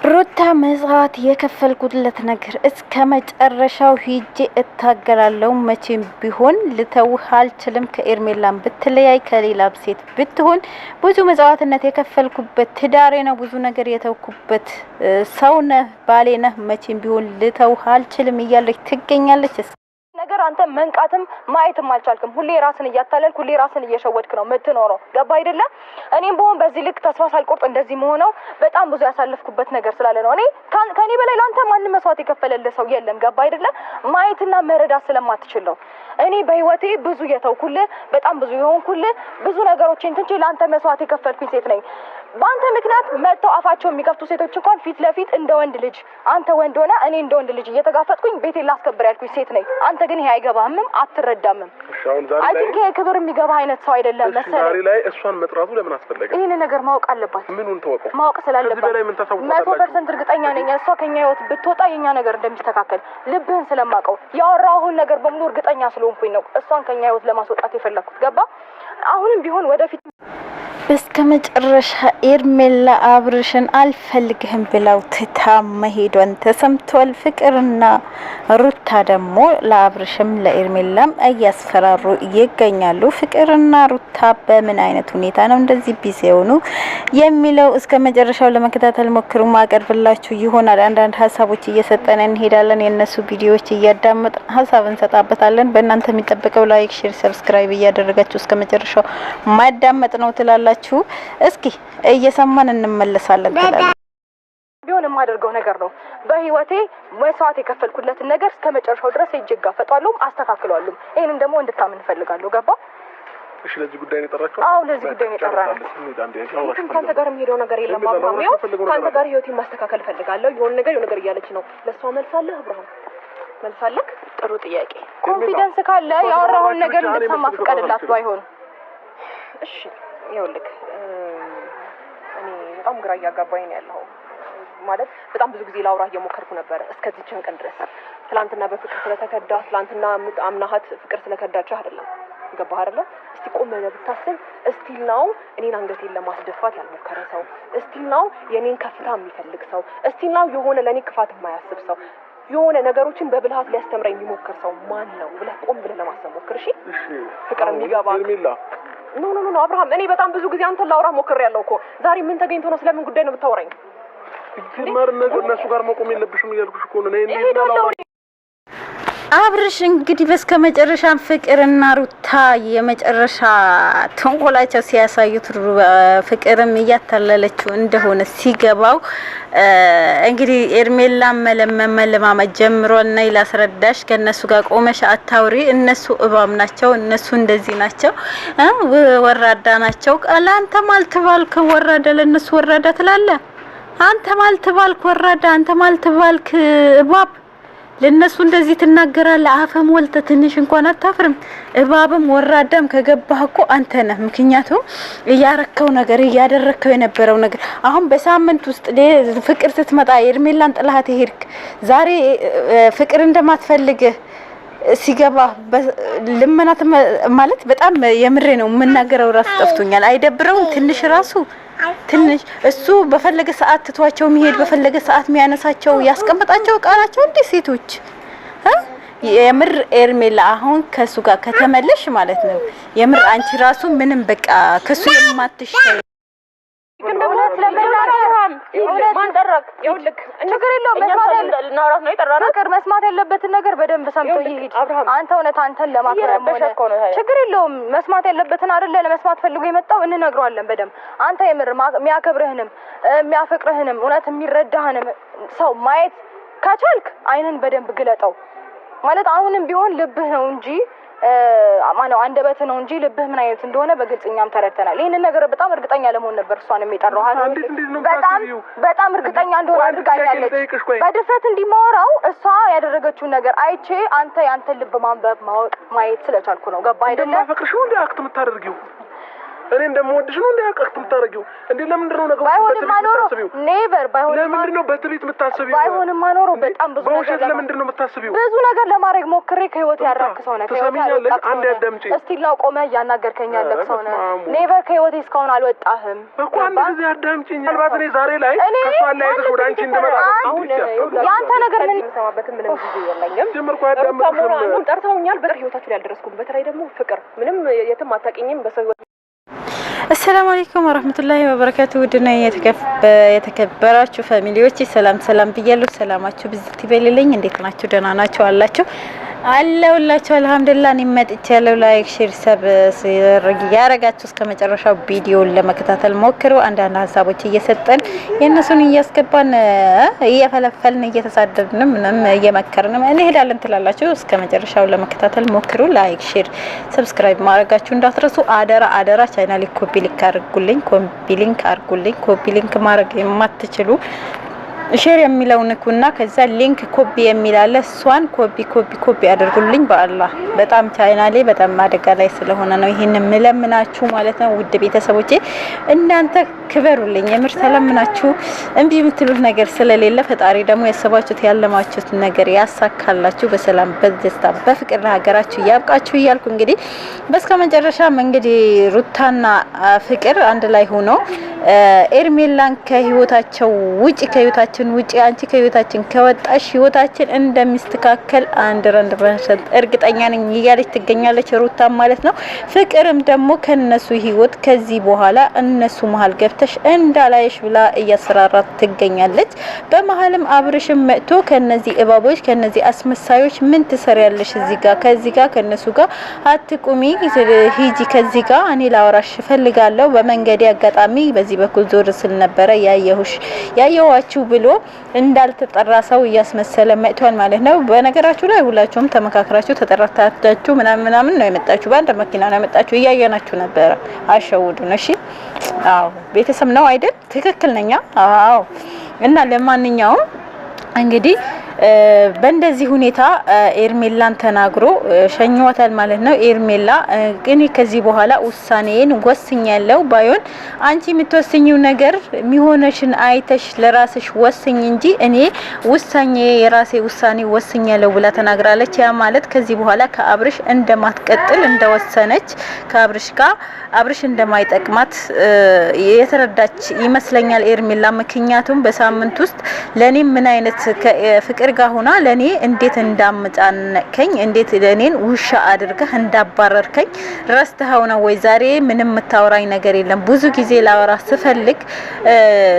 ሩታ መጽዋት የከፈልኩለት ነገር እስከ መጨረሻው ሂጄ እታገላለሁ። መቼም ቢሆን ልተውህ አልችልም። ከኤርሜላን ብትለያይ ከሌላ ሴት ብትሆን ብዙ መጽዋትነት የከፈልኩበት ትዳሬ ነው። ብዙ ነገር የተውኩበት ሰው ነህ፣ ባሌ ነህ። መቼም ቢሆን ልተውህ አልችልም እያለች ትገኛለች። ነገር አንተ መንቃትም ማየትም አልቻልክም። ሁሌ ራስን እያታለልክ ሁሌ ራስን እየሸወድክ ነው የምትኖረው። ገባ አይደለ? እኔም በሆን በዚህ ልክ ተስፋ ሳልቆርጥ እንደዚህ መሆነው በጣም ብዙ ያሳለፍኩበት ነገር ስላለ ነው። እኔ ከኔ በላይ ላንተ ማንም መስዋዕት የከፈለልህ ሰው የለም። ገባ አይደለ? ማየትና መረዳት ስለማትችል ነው። እኔ በህይወቴ ብዙ የተውኩልህ በጣም ብዙ የሆንኩልህ ብዙ ነገሮችን ትንቼ ላንተ መስዋዕት የከፈልኩኝ ሴት ነኝ። በአንተ ምክንያት መጥተው አፋቸው የሚከፍቱ ሴቶች እንኳን ፊት ለፊት እንደ ወንድ ልጅ አንተ ወንድ ሆነ እኔ እንደ ወንድ ልጅ እየተጋፈጥኩኝ ቤቴን ላስከብር ያልኩኝ ሴት ነኝ። አንተ ግን ይሄ አይገባህም፣ አትረዳምም። አይ ቲንክ ይሄ ክብር የሚገባ አይነት ሰው አይደለም መሰለኝ። ዛሬ ላይ እሷን መጥራቱ ለምን አስፈለገ? ይሄን ነገር ማወቅ አለባት። ምኑን ተወቀው? ማወቅ ስላለባት 100% እርግጠኛ ነኝ እሷ ከኛ ህይወት ብትወጣ የኛ ነገር እንደሚስተካከል ልብህን ስለማውቀው ያወራሁን ነገር በሙሉ እርግጠኛ ስለሆንኩኝ ነው እሷን ከኛ ህይወት ለማስወጣት የፈለኩት። ገባ? አሁንም ቢሆን ወደፊት እስከ መጨረሻ ኤርሜላ አብርሽን አልፈልግህም ብለው ትታ መሄዷን ተሰምቷል። ፍቅርና ሩታ ደግሞ ለአብርሽም ለኤርሜላም እያስፈራሩ ይገኛሉ። ፍቅርና ሩታ በምን አይነት ሁኔታ ነው እንደዚህ ቢዚ የሆኑ የሚለው እስከ መጨረሻው ለመከታተል ሞክሩ። ማቀርብላችሁ ይሆናል። አንዳንድ ሀሳቦች እየሰጠን እንሄዳለን። የነሱ ቪዲዮዎች እያዳመጥን ሀሳብ እንሰጣበታለን። በእናንተ የሚጠበቀው ላይክ፣ ሼር፣ ሰብስክራይብ እያደረጋችሁ እስከ መጨረሻው ማዳመጥ ነው ትላላችሁ። እስኪ እየሰማን እንመለሳለን። ቢሆን የማደርገው ነገር ነው። በህይወቴ መስዋዕት የከፈልኩለትን ነገር እስከ መጨረሻው ድረስ እጅጋፈጣለሁ፣ አስተካክላለሁ። ይሄንን ደግሞ እንድታምን ፈልጋለሁ። ገባ? እሺ፣ ለዚህ ጉዳይ ነው የጠራችው? አዎ፣ ለዚህ ጉዳይ ነው የጠራነው። ካንተ ጋር የሚሄደው ነገር የለም አብርሃም። ያው ካንተ ጋር ህይወቴን ማስተካከል ፈልጋለሁ። የሆነ ነገር እያለች ነው። ለሷ መልሳለህ አብርሃም? መልሳለህ? ጥሩ ጥያቄ። ኮንፊደንስ ካለ ያወራውን ነገር እንድትሰማ ፍቀድላት። ባይሆን እሺ ይኸውልህ እኔ በጣም ግራ እያጋባኝ ነው ያለው። ማለት በጣም ብዙ ጊዜ ላውራ እየሞከርኩ ነበር እስከዚህ ቀን ድረስ። ትላንትና በፍቅር ስለተከዳ ትላንትና አምናሃት ፍቅር ስለከዳች አይደለም። ገባህ አይደለ? እስቲ ቆም ብለህ ብታስብ እስቲል ነው እኔን አንገቴን ለማስደፋት ያልሞከረ ሰው፣ እስቲል ነው የኔን ከፍታ የሚፈልግ ሰው፣ እስቲል ነው የሆነ ለኔ ክፋት የማያስብ ሰው፣ የሆነ ነገሮችን በብልሃት ሊያስተምረኝ የሚሞክር ሰው ማን ነው ብለህ ቆም ብለህ ለማሰብ ሞክር። እሺ ፍቅር የሚገባ ኖ አብርሃም፣ እኔ በጣም ብዙ ጊዜ አንተን ላውራ ሞክሬያለሁ እኮ። ዛሬ ምን ተገኝቶ ነው? ስለምን ጉዳይ ነው የምታወራኝ? ትማር ነገር እነሱ ጋር መቆም የለብሽም እያልኩሽ እኮ ነው። እኔ አብርሽ እንግዲህ በስከ መጨረሻም ፍቅርና ሩታ የመጨረሻ ተንኮላቸው ሲያሳዩት ፍቅርም እያታለለችው እንደሆነ ሲገባው እንግዲህ ኤርሜላ መለማመድ ጀምሯል። እና ይላስረዳሽ ከነሱ ጋር ቆመሽ አታውሪ፣ እነሱ እባብ ናቸው፣ እነሱ እንደዚህ ናቸው፣ ወራዳ ናቸው። ለአንተ ማልተባልክ ወራዳ ለነሱ ወራዳ ትላለህ። አንተ ማልተባልክ ወራዳ፣ አንተ ማልተባልክ እባብ ለነሱ እንደዚህ ትናገራለህ። አፈም ወልተ ትንሽ እንኳን አታፍርም? እባብም ወራዳም ከገባህ እኮ አንተ ነህ። ምክንያቱም ያረከው ነገር ያደረከው የነበረው ነገር አሁን በሳምንት ውስጥ ፍቅር ስትመጣ ኤርሜላን ጥላት ሄድክ። ዛሬ ፍቅር እንደማትፈልግ ሲገባ ልመናት ማለት በጣም የምሬ ነው የምናገረው። ራስ ጠፍቶኛል። አይደብረውም ትንሽ ራሱ ትንሽ እሱ በፈለገ ሰዓት ትቷቸው የሚሄድ በፈለገ ሰዓት የሚያነሳቸው ያስቀምጣቸው ቃላቸው እንደ ሴቶች የምር ኤርሜላ አሁን ከሱ ጋር ከተመለሽ ማለት ነው የምር አንቺ ራሱ ምንም በቃ ከሱ የማትሻይ መስማት ያለበትን ነገር በደንብ ሰምቶ ይሄድ። አንተ እውነት አንተን ለማክረም ሆነ ችግር የለውም። መስማት ያለበትን አይደለ ለመስማት ፈልጎ የመጣው እንነግረዋለን በደንብ። አንተ የምር የሚያከብርህንም የሚያፈቅርህንም እውነት የሚረዳህንም ሰው ማየት ከቻልክ አይንን በደንብ ግለጠው። ማለት አሁንም ቢሆን ልብህ ነው እንጂ ማነው አንደበት ነው እንጂ ልብህ ምን አይነት እንደሆነ በግልጽኛም ተረድተናል። ይሄንን ነገር በጣም እርግጠኛ ለመሆን ነበር እሷን የሚጠራው። በጣም እርግጠኛ እንደሆነ አድርጋኛለች። በድፍረት እንዲማወራው እሷ ያደረገችውን ነገር አይቼ አንተ ያንተ ልብ ማንበብ ማወቅ ማየት ስለቻልኩ ነው። ገባ አይደለ? ፈቅርሽው እንደ አክት የምታደርጊው እኔ እንደምወድሽ ነው እንዴ አቀርት የምታረጊው እንዴ? ለምንድን ነው ነገሩ ባይሆንም ማኖሮ ኔቨር ባይሆንም ለምንድን ነው በትቤት የምታስቢው? ባይሆንም ማኖሮ በጣም ብዙ ነገር ለምንድን ነው የምታስቢው? ብዙ ነገር ለማድረግ ሞክሬ ከህይወት ያራክሰው ነው። ተሰሚኛለህ? አንዴ አዳምጪኝ። እስቲ ነው ቆመህ እያናገርከኝ ያለህ ሰው ነው። ኔቨር ከህይወቴ እስካሁን አልወጣህም እኮ አንድ ጊዜ አዳምጪኝ። ምናልባት እኔ ዛሬ ላይ ከሷ ላይ አይተሽ ወደ አንቺ እንደመጣ አሁን ያንተ ነገር ምን ሰማበትም ምንም ጊዜ የለኝም። ጀመርኩ አዳምጥሽም አሁን ጠርተውኛል። በህይወታችሁ ላይ አልደረስኩም። በተለይ ደግሞ ፍቅር ምንም የትም አታውቂኝም በሰው አሰላሙ አለይኩም ወራህመቱላሂ ወበረካቱ። ውድና የተከበራችሁ ፋሚሊዎች ሰላም ብያለሁ። ሰላማችሁ ብዝት ይበልልኝ። እንዴት ናችሁ? ደህና ናችሁ አላችሁ? አለሁላችሁ አልሐምዱሊላህ። እኔ መጥቻለሁ። ላይክ ሼር ሰብስክራይብ ያረጋችሁ እስከ መጨረሻው ቪዲዮውን ለመከታተል ሞክሩ። አንዳንድ ሀሳቦች እየሰጠን የእነሱን እያስገባን እየፈለፈልን እየተሳደድን ምንም እየመከርን እንሄዳለን ትላላችሁ። እስከ መጨረሻው ለመከታተል ሞክሩ። ላይክ ሼር ሰብስክራይብ ማድረጋችሁ እንዳትረሱ አደራ። ቻናሌ ኮፒ ሊንክ አድርጉልኝ። ኮፒ ሊንክ ማድረግ የማትችሉ ሼር የሚለው ንኩና ከዛ ሊንክ ኮፒ የሚላለ እሷን ኮፒ አድርጉልኝ። በአላህ በጣም ቻናሌ በጣም አደጋ ላይ ስለሆነ ነው ይሄን ምለምናችሁ ማለት ነው። ውድ ቤተሰቦቼ እናንተ ክበሩልኝ። የምር ተለምናችሁ እንቢ የምትሉት ነገር ስለሌለ ፈጣሪ ደግሞ ያሰባችሁት ያለማችሁት ነገር ያሳካላችሁ። በሰላም በደስታ በፍቅር ለሀገራችሁ ያብቃችሁ እያልኩ እንግዲህ በስከመጨረሻም እንግዲህ ሩታና ፍቅር አንድ ላይ ሆኖ ኤርሜላን ከህይወታቸው ውጪ አንቺ ከህይወታችን ከወጣሽ ህይወታችን እንደሚስተካከል 100% እርግጠኛ ነኝ እያለች ትገኛለች ሩታ ማለት ነው። ፍቅርም ደግሞ ከነሱ ህይወት ከዚህ በኋላ እነሱ መሀል ገብተሽ እንዳላይሽ ብላ እያስፈራራት ትገኛለች። በመሀልም አብርሽም መጥቶ ከነዚህ እባቦች ከነዚህ አስመሳዮች ምን ትሰሪያለሽ እዚህ ጋር ከዚህ ጋር ከነሱ ጋር አትቁሚ፣ ሂጂ ከዚህ ጋር እኔ ላወራሽ ፈልጋለሁ። በመንገድ አጋጣሚ በዚህ በኩል ዞር ስል ነበረ ያየዋችሁ ብሎ እንዳልተጠራ ሰው እያስመሰለ መጥቷል ማለት ነው። በነገራችሁ ላይ ሁላችሁም ተመካክራችሁ ተጠራታችሁ ምናምን ነው የመጣችሁ። በአንድ መኪና ነው የመጣችሁ። እያየናችሁ ነበረ። አሸውዱን። እሺ፣ አዎ ቤተሰብ ነው አይደል? ትክክል ነኛ። አዎ። እና ለማንኛውም እንግዲህ በእንደዚህ ሁኔታ ኤርሜላን ተናግሮ ሸኝዋታል ማለት ነው። ኤርሜላ ግን ከዚህ በኋላ ውሳኔን ወስኛለሁ፣ ባይሆን አንቺ የምትወስኚው ነገር የሚሆነሽን አይተሽ ለራስሽ ወስኝ እንጂ እኔ የራሴ ውሳኔ ወስኛለሁ ብላ ተናግራለች። ያ ማለት ከዚህ በኋላ ከአብርሽ እንደማትቀጥል እንደወሰነች ከአብርሽ ጋር አብርሽ እንደማይጠቅማት የተረዳች ይመስለኛል ኤርሜላ። ምክንያቱም በሳምንት ውስጥ ለኔ ምን አይነት ፍቅር ጋር ሆና ለኔ እንዴት እንዳመጫነከኝ እንዴት ለኔን ውሻ አድርገህ እንዳባረርከኝ ረስተኸው ነው ወይ? ዛሬ ምንም የምታወራኝ ነገር የለም። ብዙ ጊዜ ላወራ ስፈልግ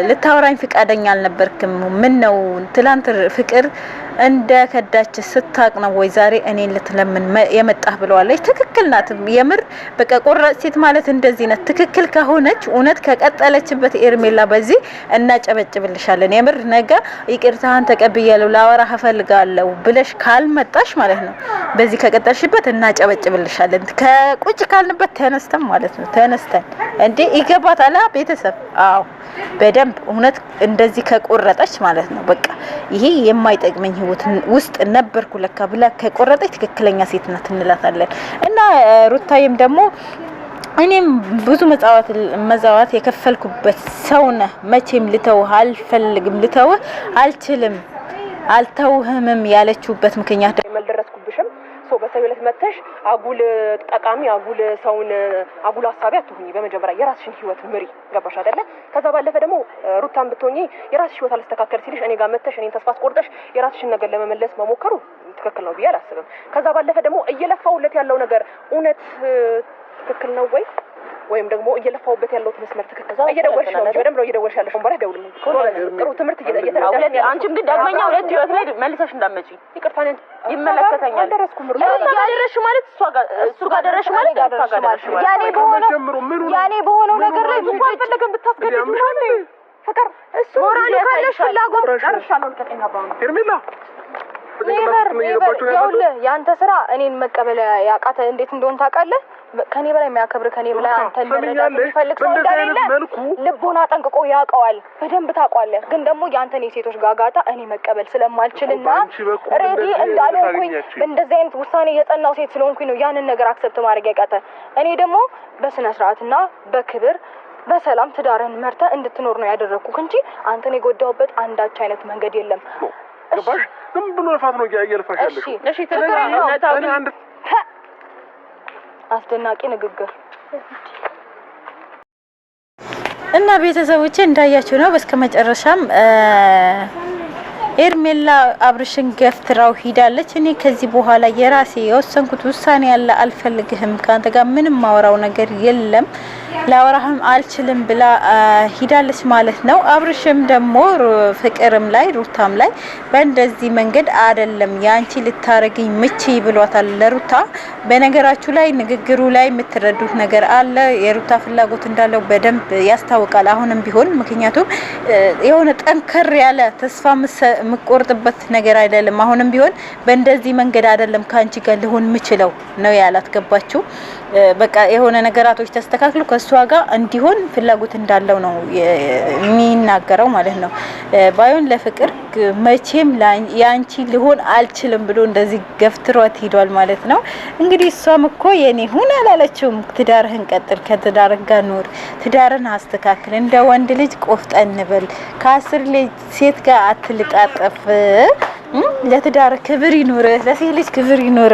ልታወራኝ ፍቃደኛ አልነበርክም። ምን ነው ትላንት ፍቅር እንደ ከዳች ስታቅ ነው ወይ ዛሬ እኔን ልትለምን የመጣህ ብለዋለች። ትክክል ናት። የምር በቃ ቆራጥ ሴት ማለት እንደዚህ ናት። ትክክል ከሆነች እውነት ከቀጠለችበት ኤርሜላ በዚህ እናጨበጭብልሻለን። የምር ነገ ይቅርታህን ተቀብያለሁ ላወራህ እፈልጋለሁ ብለሽ ካልመጣሽ ማለት ነው በዚህ ከቀጠልሽበት እናጨበጭብልሻለን። ከቁጭ ካልንበት ተነስተን ማለት ነው ተነስተን እንዴ ይገባታል ቤተሰብ። አዎ በደንብ እውነት እንደዚህ ከቆረጠች ማለት ነው በቃ ይሄ የማይጠቅመኝ ህይወት ውስጥ ነበርኩ ለካ ብላ ከቆረጠች ትክክለኛ ሴት ናት እንላታለን። እና ሩታዬም ደግሞ እኔም ብዙ መዛዋት የከፈልኩበት ሰው ነህ፣ መቼም ልተውህ አልፈልግም፣ ልተውህ አልችልም፣ አልተውህምም ያለችውበት ምክንያት መልደረስኩብሽም ሰው በሰው ዕለት መተሽ አጉል ጠቃሚ አጉል ሰውን አጉል ሐሳቢ አትሁኚ። በመጀመሪያ የራስሽን ህይወት ምሪ። ገባሽ አይደለ? ከዛ ባለፈ ደግሞ ሩታን ብትሆኚ የራስሽ ህይወት አልስተካከል ሲልሽ እኔ ጋር መተሽ እኔን ተስፋ አስቆርጠሽ የራስሽን ነገር ለመመለስ መሞከሩ ትክክል ነው ብዬ አላስብም። ከዛ ባለፈ ደግሞ እየለፋውለት ያለው ነገር እውነት ትክክል ነው ወይም ደግሞ እየለፋውበት ያለው መስመር ትክክል ነው? እየደወልሽ ነው በደንብ ነው እየደወልሽ ያለሽ። ወንበራ ደውልኝ። ጥሩ ትምህርት እየተናገረኝ አንቺም ግን ዳግመኛ ሁለት ህይወት ላይ መልሰሽ እንዳትመጪ ይቅርታ ነኝ። ይመለከተኛል። አልደረስኩም። ያደረሽ ማለት እሱ ጋር ደረሽ ማለት ያኔ በሆነው ነገር ላይ ብዙ አልፈለገም ብታስገድዱ ነው ፍቅር እሱ ሞራል ካለሽ ፍላጎት ጨርሻለሁ። ከጤና ባሁን ኤርሜላ ያንተ ስራ እኔን መቀበል ያቃተ እንዴት እንደሆነ ታውቃለህ? ከኔ በላይ የሚያከብር ከኔ በላይ አንተ እንደረዳት የሚፈልግ ሰው እንደሌለ ልቦና ጠንቅቆ ያውቀዋል። በደንብ ታውቃለህ። ግን ደግሞ ያንተን የሴቶች ጋጋታ እኔ መቀበል ስለማልችልና ሬዲ እንዳልሆንኩኝ እንደዚህ አይነት ውሳኔ የጸናው ሴት ስለሆንኩኝ ነው ያንን ነገር አክሰፕት ማድረግ ያቃተህ። እኔ ደግሞ በስነ ስርዓትና በክብር በሰላም ትዳርን መርተ እንድትኖር ነው ያደረኩት እንጂ አንተን የጎዳውበት አንዳች አይነት መንገድ የለም። ገባሽ? ዝም ብሎ ለፋት ነው እያለፋሽ ያለሽ። እሺ ተከራከረ። አስደናቂ ንግግር እና ቤተሰቦቼ እንዳያችሁ ነው። በስከመጨረሻም ኤርሜላ አብርሽን ገፍትራው ሂዳለች። እኔ ከዚህ በኋላ የራሴ የወሰንኩት ውሳኔ ያለ አልፈልግህም፣ ካንተ ጋር ምንም ማወራው ነገር የለም፣ ላወራህም አልችልም ብላ ሂዳለች ማለት ነው። አብርሽም ደግሞ ፍቅርም ላይ ሩታም ላይ በእንደዚህ መንገድ አይደለም ያንቺ ልታረግኝ ምቺ ብሏታል ለሩታ። በነገራችሁ ላይ ንግግሩ ላይ የምትረዱት ነገር አለ። የሩታ ፍላጎት እንዳለው በደንብ ያስታውቃል አሁንም ቢሆን። ምክንያቱም የሆነ ጠንከር ያለ ተስፋ ምቆርጥበት ነገር አይደለም። አሁንም ቢሆን በእንደዚህ መንገድ አይደለም ካንቺ ጋር ሊሆን ምችለው ነው ያላት። ገባችሁ? በቃ የሆነ ነገራቶች ተስተካክሉ ከሷ ጋር እንዲሆን ፍላጎት እንዳለው ነው የሚናገረው ማለት ነው። ባይሆን ለፍቅር መቼም ያንቺ ሊሆን አልችልም ብሎ እንደዚህ ገፍትሯት ሄዷል ማለት ነው። እንግዲህ እሷም እኮ የኔ ሁን አላለችውም። ትዳርህን ቀጥል፣ ከትዳርህ ጋር ኑር፣ ትዳርን አስተካክል፣ እንደ ወንድ ልጅ ቆፍጠን በል፣ ከ10 ሴት ጋር አትልጣጠፍ፣ ለትዳር ክብር ይኑር፣ ለሴት ልጅ ክብር ይኑር።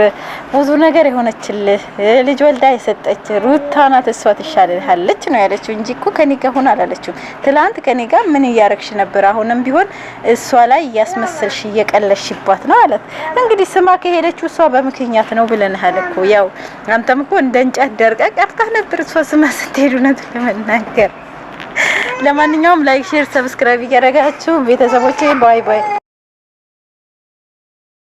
ብዙ ነገር የሆነችልህ ልጅ ወልዳ የሰጠች ሩታ ናት፣ እሷ ትሻልሃለች ነው ያለችው እንጂ እኮ ከኔ ጋር ሆነ አላለችው። ትላንት ከኔ ጋር ምን እያረግሽ ነበር? አሁንም ቢሆን እሷ ላይ እያስመሰልሽ እየቀለሽባት ነው አላት። እንግዲህ ስማ ከሄደችው እሷ በምክንያት ነው ብለናል እኮ። ያው አንተም እኮ እንደ እንጨት ደርቀህ ቀርተህ ነበር እሷ ስማ ስትሄዱ ነው ለመናገር። ለማንኛውም ላይክ፣ ሼር፣ ሰብስክራይብ እያደረጋችሁ ቤተሰቦቼ ባይ ባይ።